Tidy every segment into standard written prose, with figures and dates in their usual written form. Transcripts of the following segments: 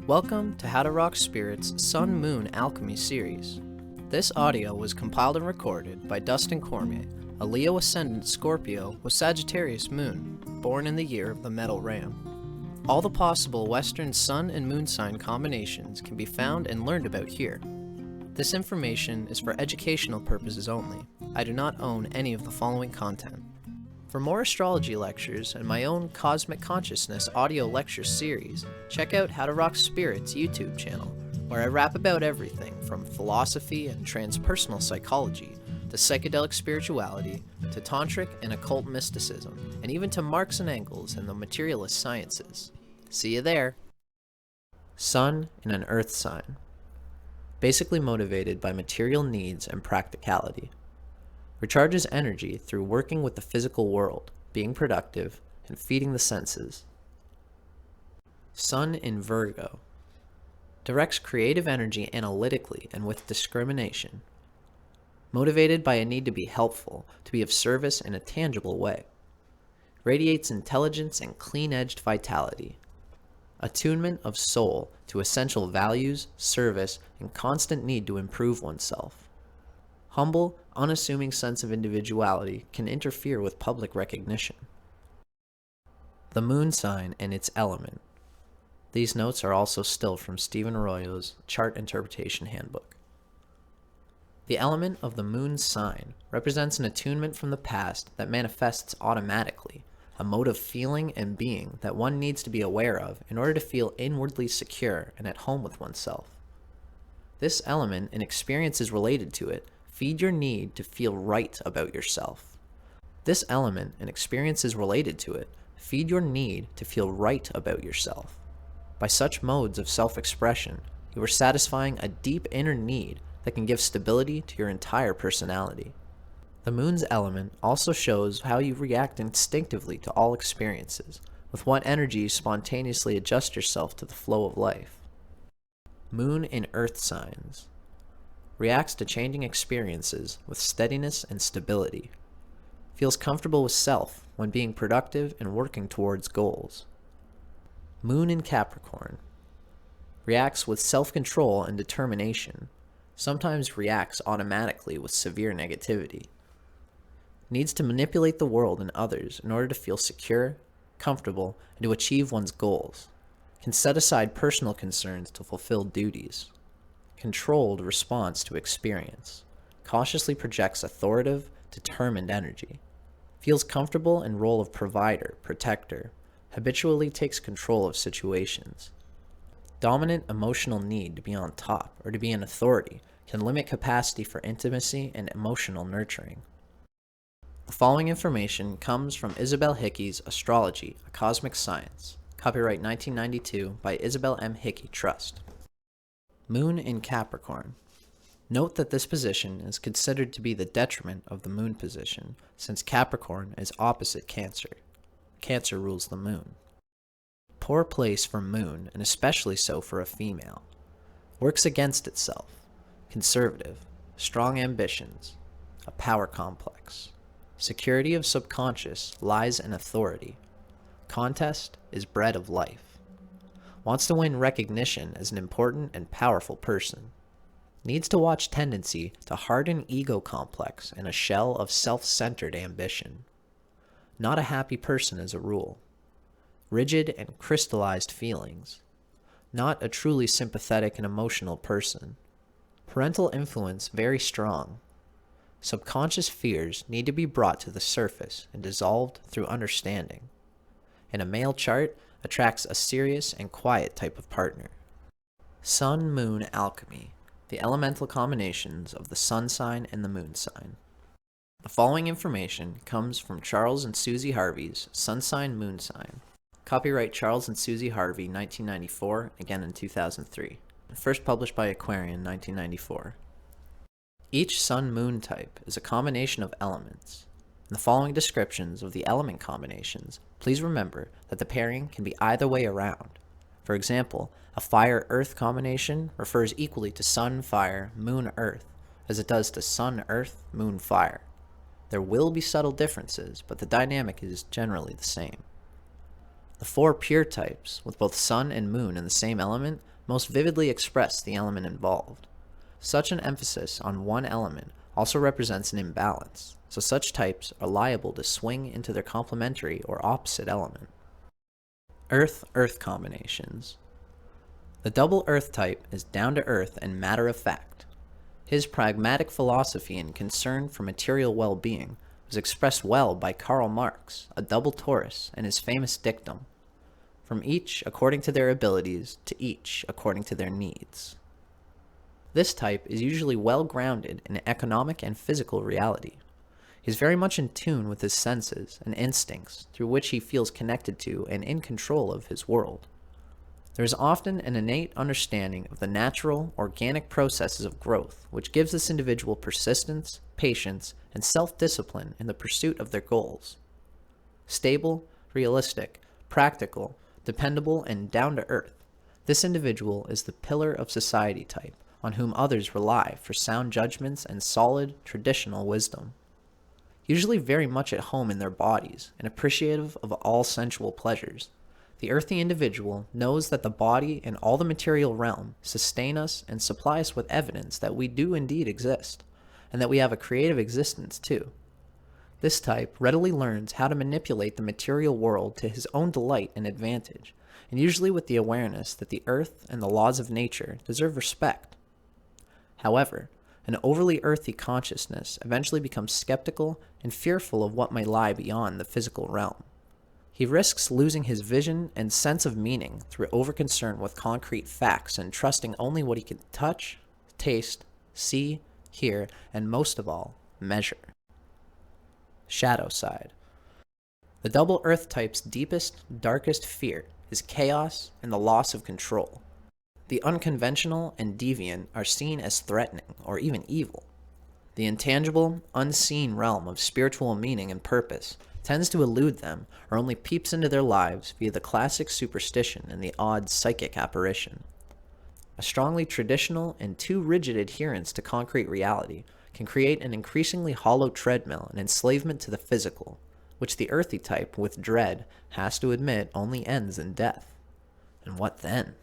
Welcome to How to Rock Spirit's Sun Moon Alchemy series. This audio was compiled and recorded by Dustin Cormier, a Leo Ascendant Scorpio with Sagittarius Moon, born in the year of the Metal Ram. All the possible Western Sun and Moon sign combinations can be found and learned about here. This information is for educational purposes only. I do not own any of the following content. For more astrology lectures and my own Cosmic Consciousness audio lecture series, check out How to Rock Spirit's YouTube channel, where I rap about everything from philosophy and transpersonal psychology, to psychedelic spirituality, to tantric and occult mysticism, and even to Marx and Engels and the materialist sciences. See you there! Sun in an Earth sign. Basically motivated by material needs and practicality. Recharges energy through working with the physical world, being productive, and feeding the senses. Sun in Virgo. Directs creative energy analytically and with discrimination. Motivated by a need to be helpful, to be of service in a tangible way. Radiates intelligence and clean-edged vitality. Attunement of soul to essential values, service, and constant need to improve oneself. Humble, unassuming sense of individuality can interfere with public recognition. The moon sign and its element. These notes are also still from Stephen Arroyo's Chart Interpretation Handbook. The element of the moon sign represents an attunement from the past that manifests automatically, a mode of feeling and being that one needs to be aware of in order to feel inwardly secure and at home with oneself. This element and experiences related to it feed your need to feel right about yourself. This element and experiences related to it feed your need to feel right about yourself. By such modes of self-expression, you are satisfying a deep inner need that can give stability to your entire personality. The moon's element also shows how you react instinctively to all experiences, with what energy you spontaneously adjust yourself to the flow of life. Moon in Earth signs. Reacts to changing experiences with steadiness and stability. Feels comfortable with self when being productive and working towards goals. Moon in Capricorn. Reacts with self-control and determination. Sometimes reacts automatically with severe negativity. Needs to manipulate the world and others in order to feel secure, comfortable, and to achieve one's goals. Can set aside personal concerns to fulfill duties. Controlled response to experience. Cautiously projects authoritative, determined energy. Feels comfortable in role of provider, protector. Habitually takes control of situations. Dominant emotional need to be on top or to be an authority can limit capacity for intimacy and emotional nurturing. The following information comes from Isabel Hickey's Astrology, a Cosmic Science. Copyright 1992 by Isabel M. Hickey Trust. Moon in Capricorn. Note that this position is considered to be the detriment of the moon position, since Capricorn is opposite Cancer. Cancer rules the moon. Poor place for moon, and especially so for a female. Works against itself. Conservative. Strong ambitions. A power complex. Security of subconscious lies in authority. Contest is bred of life. Wants to win recognition as an important and powerful person. Needs to watch tendency to harden ego complex and a shell of self-centered ambition. Not a happy person as a rule. Rigid and crystallized feelings. Not a truly sympathetic and emotional person. Parental influence very strong. Subconscious fears need to be brought to the surface and dissolved through understanding. In a male chart, attracts a serious and quiet type of partner. Sun-Moon Alchemy, the elemental combinations of the sun sign and the moon sign. The following information comes from Charles and Susie Harvey's Sun Sign Moon Sign. Copyright Charles and Susie Harvey 1994, again in 2003. First published by Aquarian 1994. Each sun-moon type is a combination of elements. In the following descriptions of the element combinations, please remember that the pairing can be either way around. For example, a fire-earth combination refers equally to sun-fire, moon-earth, as it does to sun-earth, moon-fire. There will be subtle differences, but the dynamic is generally the same. The four pure types, with both sun and moon in the same element, most vividly express the element involved. Such an emphasis on one element also represents an imbalance, so such types are liable to swing into their complementary or opposite element. Earth-Earth combinations. The double Earth type is down to earth and matter of fact. His pragmatic philosophy and concern for material well-being was expressed well by Karl Marx, a double Taurus, in his famous dictum, "From each according to their abilities, to each according to their needs." This type is usually well grounded in economic and physical reality. He is very much in tune with his senses and instincts, through which he feels connected to and in control of his world. There is often an innate understanding of the natural, organic processes of growth, which gives this individual persistence, patience, and self-discipline in the pursuit of their goals. Stable, realistic, practical, dependable, and down-to-earth, this individual is the pillar of society type, on whom others rely for sound judgments and solid, traditional wisdom. Usually very much at home in their bodies and appreciative of all sensual pleasures, the earthy individual knows that the body and all the material realm sustain us and supply us with evidence that we do indeed exist, and that we have a creative existence too. This type readily learns how to manipulate the material world to his own delight and advantage, and usually with the awareness that the earth and the laws of nature deserve respect. However, an overly earthy consciousness eventually becomes skeptical and fearful of what may lie beyond the physical realm. He risks losing his vision and sense of meaning through overconcern with concrete facts and trusting only what he can touch, taste, see, hear, and most of all, measure. Shadow side. The double Earth type's deepest, darkest fear is chaos and the loss of control. The unconventional and deviant are seen as threatening or even evil. The intangible, unseen realm of spiritual meaning and purpose tends to elude them or only peeps into their lives via the classic superstition and the odd psychic apparition. A strongly traditional and too rigid adherence to concrete reality can create an increasingly hollow treadmill and enslavement to the physical, which the earthy type with dread has to admit only ends in death. And what then?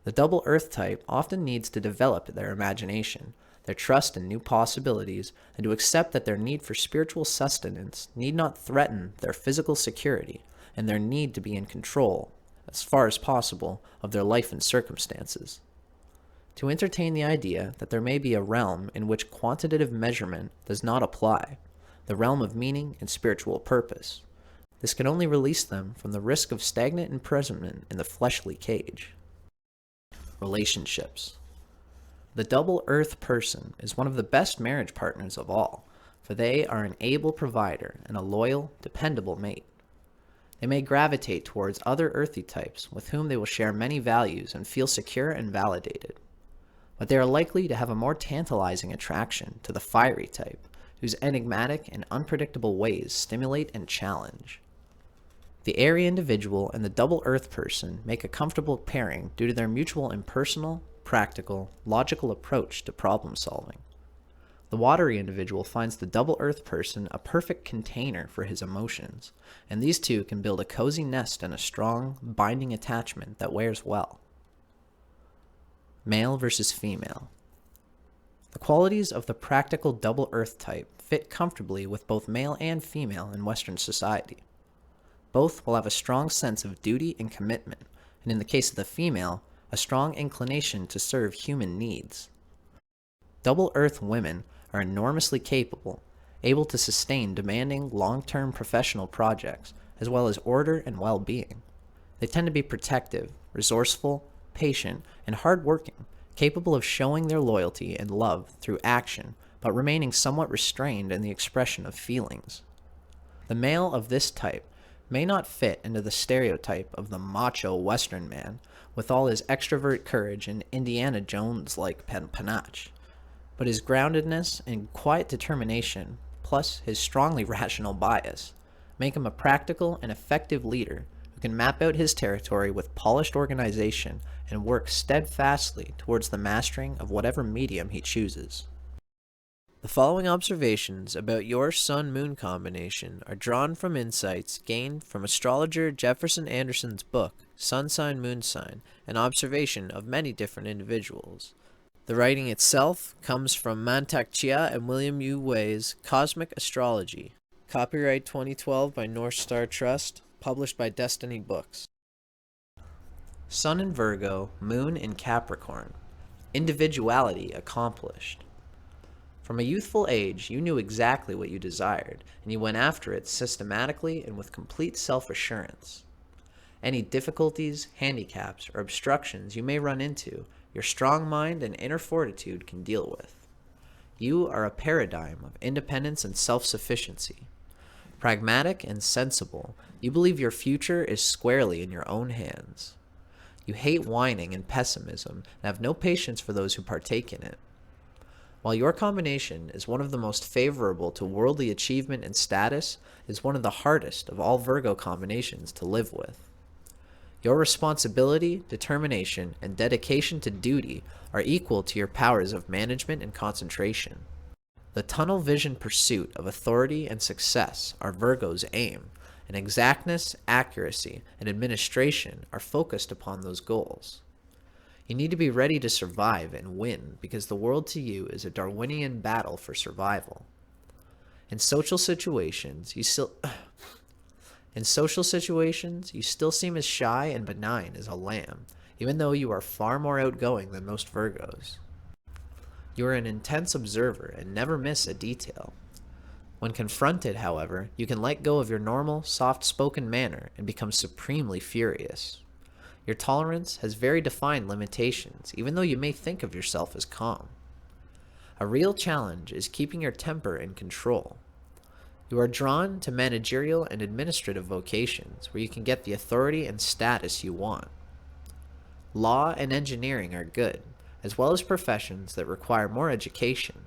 The double Earth type often needs to develop their imagination, their trust in new possibilities, and to accept that their need for spiritual sustenance need not threaten their physical security and their need to be in control, as far as possible, of their life and circumstances. To entertain the idea that there may be a realm in which quantitative measurement does not apply, the realm of meaning and spiritual purpose, this can only release them from the risk of stagnant imprisonment in the fleshly cage. Relationships. The double Earth person is one of the best marriage partners of all, for they are an able provider and a loyal, dependable mate. They may gravitate towards other earthy types with whom they will share many values and feel secure and validated. But they are likely to have a more tantalizing attraction to the fiery type, whose enigmatic and unpredictable ways stimulate and challenge. The airy individual and the double Earth person make a comfortable pairing due to their mutual impersonal, practical, logical approach to problem solving. The watery individual finds the double Earth person a perfect container for his emotions, and these two can build a cozy nest and a strong, binding attachment that wears well. Male versus female. The qualities of the practical double Earth type fit comfortably with both male and female in Western society. Both will have a strong sense of duty and commitment, and in the case of the female, a strong inclination to serve human needs. Double Earth women are enormously capable, able to sustain demanding long-term professional projects, as well as order and well-being. They tend to be protective, resourceful, patient, and hardworking, capable of showing their loyalty and love through action, but remaining somewhat restrained in the expression of feelings. The male of this type may not fit into the stereotype of the macho Western man with all his extrovert courage and Indiana Jones-like panache, but his groundedness and quiet determination, plus his strongly rational bias, make him a practical and effective leader who can map out his territory with polished organization and work steadfastly towards the mastering of whatever medium he chooses. The The following observations about your Sun-Moon combination are drawn from insights gained from astrologer Jefferson Anderson's book, Sun Sign, Moon Sign, an observation of many different individuals. The writing itself comes from Mantak Chia and William U. Wei's Cosmic Astrology. Copyright 2012 by North Star Trust, published by Destiny Books. Sun in Virgo, Moon in Capricorn. Individuality accomplished. From a youthful age, you knew exactly what you desired, and you went after it systematically and with complete self-assurance. Any difficulties, handicaps, or obstructions you may run into, your strong mind and inner fortitude can deal with. You are a paradigm of independence and self-sufficiency. Pragmatic and sensible, you believe your future is squarely in your own hands. You hate whining and pessimism and have no patience for those who partake in it. While your combination is one of the most favorable to worldly achievement and status, it is one of the hardest of all Virgo combinations to live with. Your responsibility, determination, and dedication to duty are equal to your powers of management and concentration. The tunnel vision pursuit of authority and success are Virgo's aim, and exactness, accuracy, and administration are focused upon those goals. You need to be ready to survive and win because the world to you is a Darwinian battle for survival. In social situations, you still seem as shy and benign as a lamb, even though you are far more outgoing than most Virgos. You are an intense observer and never miss a detail. When confronted, however, you can let go of your normal, soft-spoken manner and become supremely furious. Your tolerance has very defined limitations, even though you may think of yourself as calm. A real challenge is keeping your temper in control. You are drawn to managerial and administrative vocations where you can get the authority and status you want. Law and engineering are good, as well as professions that require more education.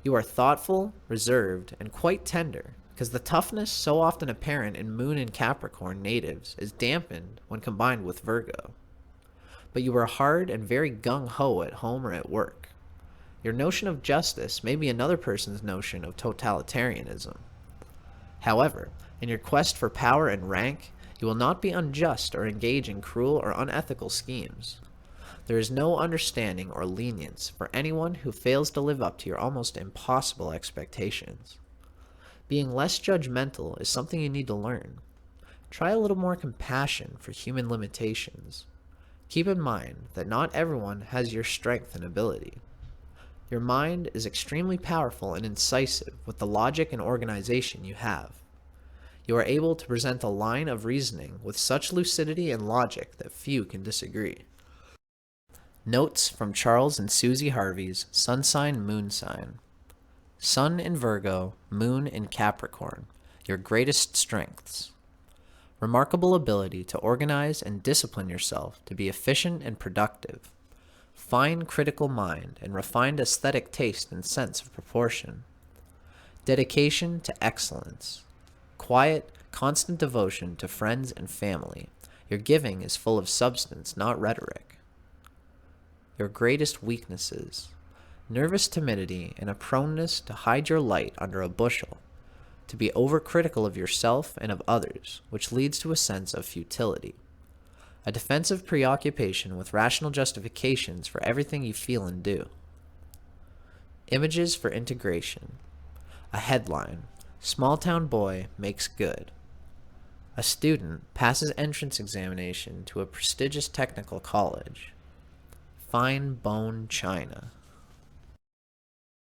You are thoughtful, reserved, and quite tender, because the toughness so often apparent in Moon and Capricorn natives is dampened when combined with Virgo. But you are hard and very gung-ho at home or at work. Your notion of justice may be another person's notion of totalitarianism. However, in your quest for power and rank, you will not be unjust or engage in cruel or unethical schemes. There is no understanding or lenience for anyone who fails to live up to your almost impossible expectations. Being less judgmental is something you need to learn. Try a little more compassion for human limitations. Keep in mind that not everyone has your strength and ability. Your mind is extremely powerful and incisive with the logic and organization you have. You are able to present a line of reasoning with such lucidity and logic that few can disagree. Notes from Charles and Susie Harvey's Sun Sign, Moon Sign. Sun in Virgo, Moon in Capricorn, your greatest strengths. Remarkable ability to organize and discipline yourself to be efficient and productive. Fine critical mind and refined aesthetic taste and sense of proportion. Dedication to excellence. Quiet, constant devotion to friends and family. Your giving is full of substance, not rhetoric. Your greatest weaknesses. Nervous timidity and a proneness to hide your light under a bushel, to be overcritical of yourself and of others, which leads to a sense of futility. A defensive preoccupation with rational justifications for everything you feel and do. Images for integration. A headline, small town boy makes good. A student passes entrance examination to a prestigious technical college. Fine bone china.